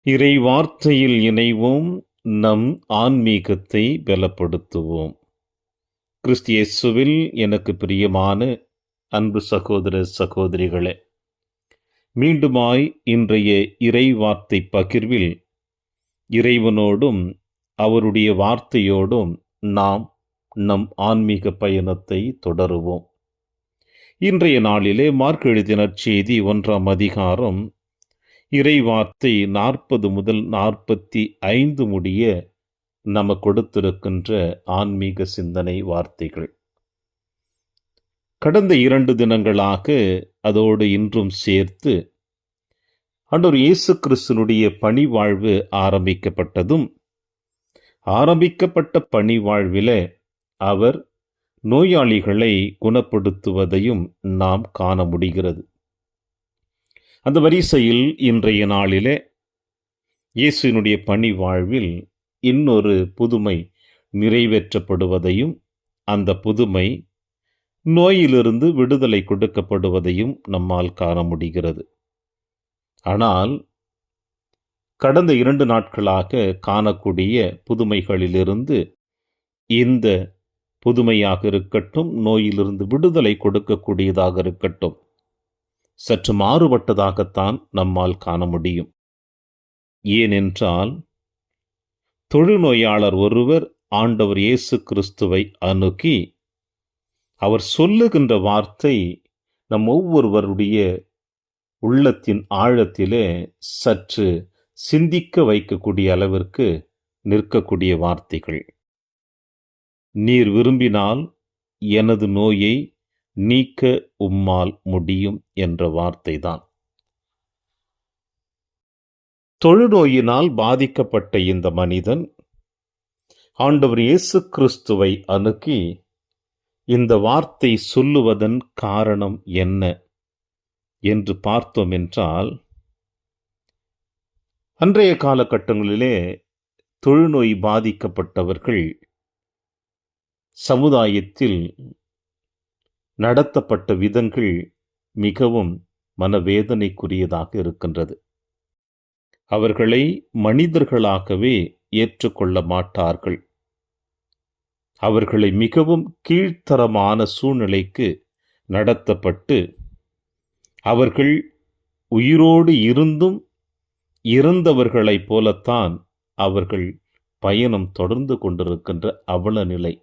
இறை வார்த்தையில் இணைவோம், நம் ஆன்மீகத்தை பலப்படுத்துவோம். கிறிஸ்து இயேசுவில் எனக்கு பிரியமான அன்பு சகோதர சகோதரிகளே, மீண்டுமாய் இன்றைய இறை வார்த்தை பகிர்வில் இறைவனோடும் அவருடைய வார்த்தையோடும் நாம் நம் ஆன்மீக பயணத்தை தொடருவோம். இன்றைய நாளிலே மார்க் எழுதிய நற்செய்தி 1ஆம் அதிகாரம் இறை வார்த்தை 40 முதல் 45 முடிய நமக்கு கொடுத்திருக்கின்ற ஆன்மீக சிந்தனை வார்த்தைகள். கடந்த 2 தினங்களாக அதோடு இன்றும் சேர்த்து ஆண்டவர் இயேசு கிறிஸ்துனுடைய பணிவாழ்வு ஆரம்பிக்கப்பட்டதும், ஆரம்பிக்கப்பட்ட பணிவாழ்விலே அவர் நோயாளிகளை குணப்படுத்துவதையும் நாம் காண முடிகிறது. அந்த வரிசையில் இன்றைய நாளிலே இயேசுவினுடைய பணி வாழ்வில் இன்னொரு புதுமை நிறைவேற்றப்படுவதையும், அந்த புதுமை நோயிலிருந்து விடுதலை கொடுக்கப்படுவதையும் நம்மால் காண முடிகிறது. ஆனால் கடந்த 2 நாட்களாக காணக்கூடிய புதுமைகளிலிருந்து இந்த புதுமையாக இருக்கட்டும், நோயிலிருந்து விடுதலை கொடுக்கக்கூடியதாக இருக்கட்டும், சற்று மாறுபட்டதாகத்தான் நம்மால் காண முடியும். ஏனென்றால் தொழுநோயாளர் ஒருவர் ஆண்டவர் இயேசு கிறிஸ்துவை அணுகி அவர் சொல்லுகின்ற வார்த்தை நம் ஒவ்வொருவருடைய உள்ளத்தின் ஆழத்திலே சற்று சிந்திக்க வைக்கக்கூடிய அளவிற்கு நிற்கக்கூடிய வார்த்தைகள். நீர் விரும்பினால் எனது நோயை நீக்க உம்மால் முடியும் என்ற வார்த்தைதான். தொழுநோயினால் பாதிக்கப்பட்ட இந்த மனிதன் ஆண்டவர் இயேசு கிறிஸ்துவை அணுகி இந்த வார்த்தை சொல்லுவதன் காரணம் என்ன என்று பார்த்தோம் என்றால், அன்றைய காலகட்டங்களிலே தொழுநோய் பாதிக்கப்பட்டவர்கள் சமுதாயத்தில் நடத்தப்பட்ட விதங்கள் மிகவும் மனவேதனைக்குரியதாக இருக்கின்றது. அவர்களை மனிதர்களாகவே ஏற்றுக்கொள்ள மாட்டார்கள். அவர்களை மிகவும் கீழ்த்தரமான சூழ்நிலைக்கு நடத்தப்பட்டு, அவர்கள் உயிரோடு இருந்தும் இறந்தவர்களைப் போலத்தான் அவர்கள் பயணம் தொடர்ந்து கொண்டிருக்கின்ற அவல நிலை.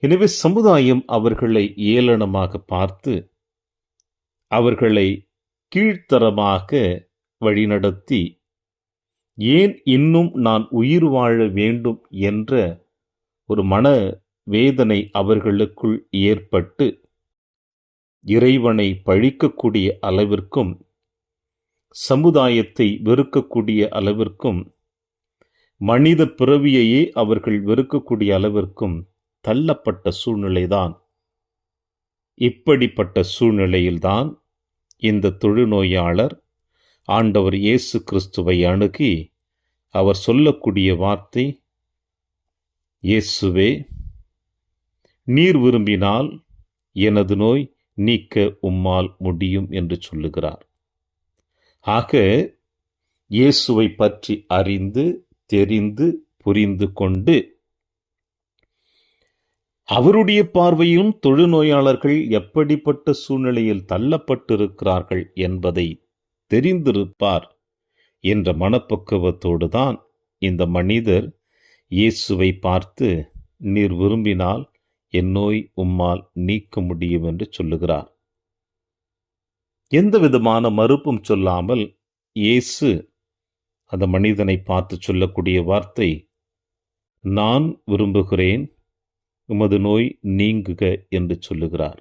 எனவே சமுதாயம் அவர்களை ஏளனமாக பார்த்து, அவர்களை கீழ்த்தரமாக வழிநடத்தி, ஏன் இன்னும் நான் உயிர் வாழ வேண்டும் என்ற ஒரு மன வேதனை அவர்களுக்குள் ஏற்பட்டு, இறைவனை பழிக்கக்கூடிய அளவிற்கும், சமுதாயத்தை வெறுக்கக்கூடிய அளவிற்கும், மனித பிறவியையே அவர்கள் வெறுக்கக்கூடிய அளவிற்கும் தள்ளப்பட்ட சூழ்நிலைதான். இப்படிப்பட்ட சூழ்நிலையில்தான் இந்த தொழுநோயாளர் ஆண்டவர் இயேசு கிறிஸ்துவை அணுகி அவர் சொல்லக்கூடிய வார்த்தை, இயேசுவே, நீர் விரும்பினால் எனது நோய் நீக்க உம்மால் முடியும் என்று சொல்லுகிறார். ஆக இயேசுவை பற்றி அறிந்து தெரிந்து புரிந்து கொண்டு, அவருடைய பார்வையும் தொழுநோயாளர்கள் எப்படிப்பட்ட சூழ்நிலையில் தள்ளப்பட்டிருக்கிறார்கள் என்பதை தெரிந்திருப்பார் என்ற மனப்பக்குவத்தோடு தான் இந்த மனிதர் இயேசுவை பார்த்து, நீர் விரும்பினால் என் நோய் உம்மால் நீக்க முடியும் என்று சொல்லுகிறார். எந்த விதமான மறுப்பும் சொல்லாமல் இயேசு அந்த மனிதனை பார்த்து சொல்லக்கூடிய வார்த்தை, நான் விரும்புகிறேன், உமது நோய் நீங்குக என்று சொல்லுகிறார்.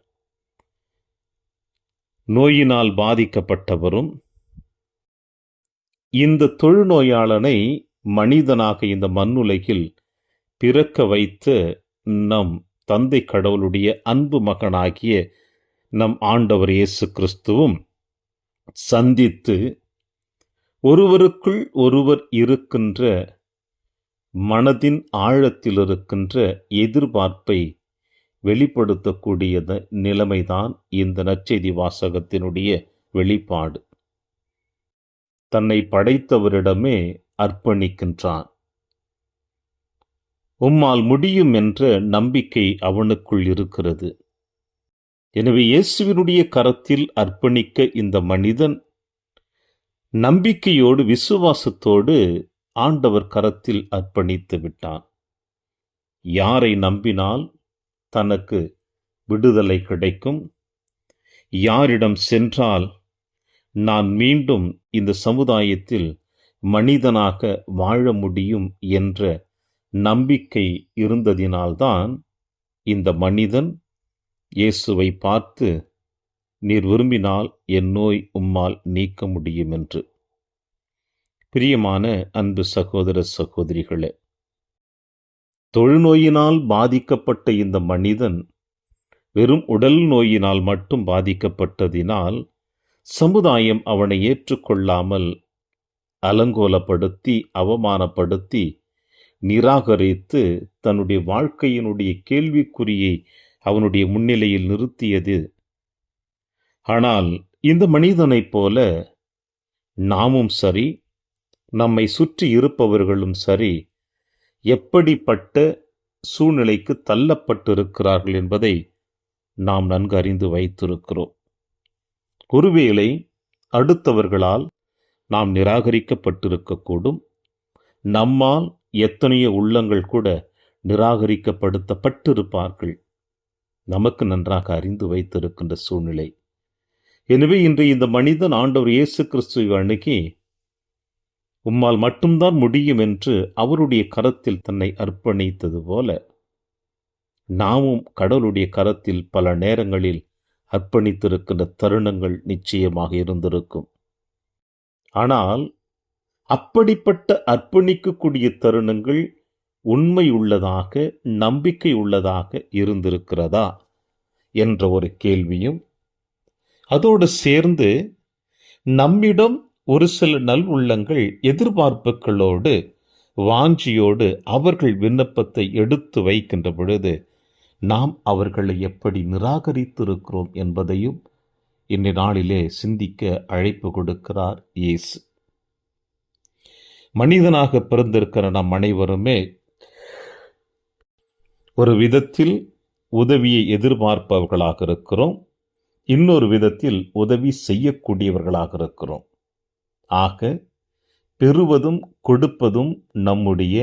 நோயினால் பாதிக்கப்பட்டவரும் இந்த தொழுநோயாளனை மனிதனாக இந்த மண்ணுலகில் பிறக்க வைத்த நம் தந்தை கடவுளுடைய அன்பு மகனாகிய நம் ஆண்டவர் இயேசு கிறிஸ்துவும் சந்தித்து, ஒருவருக்குள் ஒருவர் இருக்கின்ற மனதின் ஆழத்தில் இருக்கின்ற எதிர்பார்ப்பை வெளிப்படுத்தக்கூடிய நிலைமைதான் இந்த நற்செய்தி வாசகத்தினுடைய வெளிப்பாடு. தன்னை படைத்தவரிடமே அர்ப்பணிக்கின்றான். உம்மால் முடியும் என்ற நம்பிக்கை அவனுக்குள் இருக்கிறது. எனவே இயேசுவினுடைய கரத்தில் அர்ப்பணிக்க இந்த மனிதன் நம்பிக்கையோடு விசுவாசத்தோடு ஆண்டவர் கரத்தில் அர்ப்பணித்து விட்டான். யாரை நம்பினால் தனக்கு விடுதலை கிடைக்கும், யாரிடம் சென்றால் நான் மீண்டும் இந்த சமுதாயத்தில் மனிதனாக வாழ முடியும் என்ற நம்பிக்கை இருந்ததினால்தான் இந்த மனிதன் இயேசுவை பார்த்து, நீர் விரும்பினால் என் நோய் உம்மால் நீக்க முடியும் என்று. பிரியமான அன்பு சகோதர சகோதரிகளே, தொழுநோயினால் பாதிக்கப்பட்ட இந்த மனிதன் வெறும் உடல் நோயினால் மட்டும் பாதிக்கப்பட்டதினால் சமுதாயம் அவனை ஏற்றுக்கொள்ளாமல் அலங்கோலப்படுத்தி அவமானப்படுத்தி நிராகரித்து தன்னுடைய வாழ்க்கையினுடைய கேள்விக்குறியை அவனுடைய முன்னிலையில் நிறுத்தியது. ஆனால் இந்த மனிதனைப் போல நாமும் சரி, நம்மை சுற்றி இருப்பவர்களும் சரி, எப்படிப்பட்ட சூழ்நிலைக்கு தள்ளப்பட்டிருக்கிறார்கள் என்பதை நாம் நன்கு அறிந்து வைத்திருக்கிறோம். ஒருவேளை அடுத்தவர்களால் நாம் நிராகரிக்கப்பட்டிருக்கக்கூடும். நம்மால் எத்தனையோ உள்ளங்கள் கூட நிராகரிக்கப்படுத்தப்பட்டிருப்பார்கள். நமக்கு நன்றாக அறிந்து வைத்திருக்கின்ற சூழ்நிலை. எனவே இன்று இந்த மனிதன் ஆண்டவர் இயேசு கிறிஸ்துவை அணுகி, உம்மால் மட்டும்தான் முடியும் என்று அவருடைய கரத்தில் தன்னை அர்ப்பணித்தது போல நாமும் கடவுளுடைய கரத்தில் பல நேரங்களில் அர்ப்பணித்திருக்கின்ற தருணங்கள் நிச்சயமாக இருந்திருக்கும். ஆனால் அப்படிப்பட்ட அர்ப்பணிக்கக்கூடிய தருணங்கள் உண்மை உள்ளதாக, நம்பிக்கை உள்ளதாக இருந்திருக்கிறதா என்ற ஒரு கேள்வியும், அதோடு சேர்ந்து நம்மிடம் ஒரு சில நல் உள்ளங்கள் எதிர்பார்ப்புகளோடு வாஞ்சியோடு அவர்கள் விண்ணப்பத்தை எடுத்து வைக்கின்ற பொழுது நாம் அவர்களை எப்படி நிராகரித்திருக்கிறோம் என்பதையும் இன்றைய நாளிலே சிந்திக்க அழைப்பு கொடுக்கிறார் இயேசு. மனிதனாக பிறந்திருக்கிற நாம் அனைவருமே ஒரு விதத்தில் உதவியை எதிர்பார்ப்பவர்களாக இருக்கிறோம், இன்னொரு விதத்தில் உதவி செய்யக்கூடியவர்களாக இருக்கிறோம். ஆக பெறுவதும் கொடுப்பதும் நம்முடைய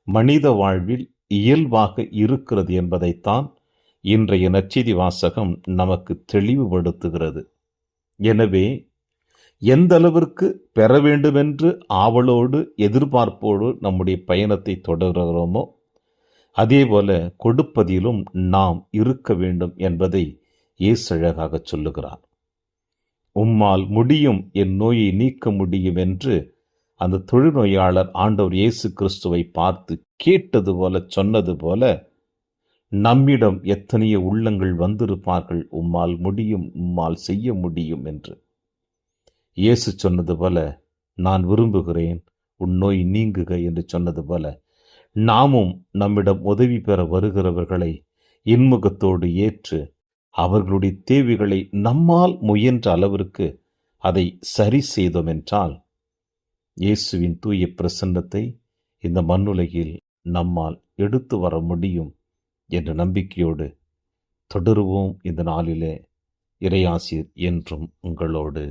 மனித வாழ்வில் இயல்பாக இருக்கிறது என்பதைத்தான் இன்றைய நற்செய்தி வாசகம் நமக்கு தெளிவுபடுத்துகிறது. எனவே எந்த அளவிற்கு பெற வேண்டுமென்று ஆவலோடு எதிர்பார்ப்போடு நம்முடைய பயணத்தை தொடர்கிறோமோ, அதேபோல கொடுப்பதிலும் நாம் இருக்க வேண்டும் என்பதை இயேசு அழகாக சொல்லுகிறார். உம்மால் முடியும் என் நோயை நீக்க முடியும் என்று அந்த தொழுநோயாளர் ஆண்டவர் இயேசு கிறிஸ்துவை பார்த்து கேட்டது போல சொன்னது போல நம்மிடம் எத்தனையோ உள்ளங்கள் வந்திருப்பார்கள், உம்மால் முடியும், உம்மால் செய்ய முடியும் என்று. இயேசு சொன்னது போல, நான் விரும்புகிறேன் உன் நோய் நீங்குக என்று சொன்னது போல, நாமும் நம்மிடம் உதவி பெற வருகிறவர்களை இன்முகத்தோடு ஏற்று அவர்களுடைய தேவைகளை நம்மால் முயன்ற அளவிற்கு அதை சரி செய்தோம் என்றால் இயேசுவின் தூய பிரசன்னத்தை இந்த மண்ணுலகில் நம்மால் எடுத்து வர முடியும் என்ற நம்பிக்கையோடு தொடருவோம். இந்த நாளிலே இறையாசிர் என்றும் உங்களோடு.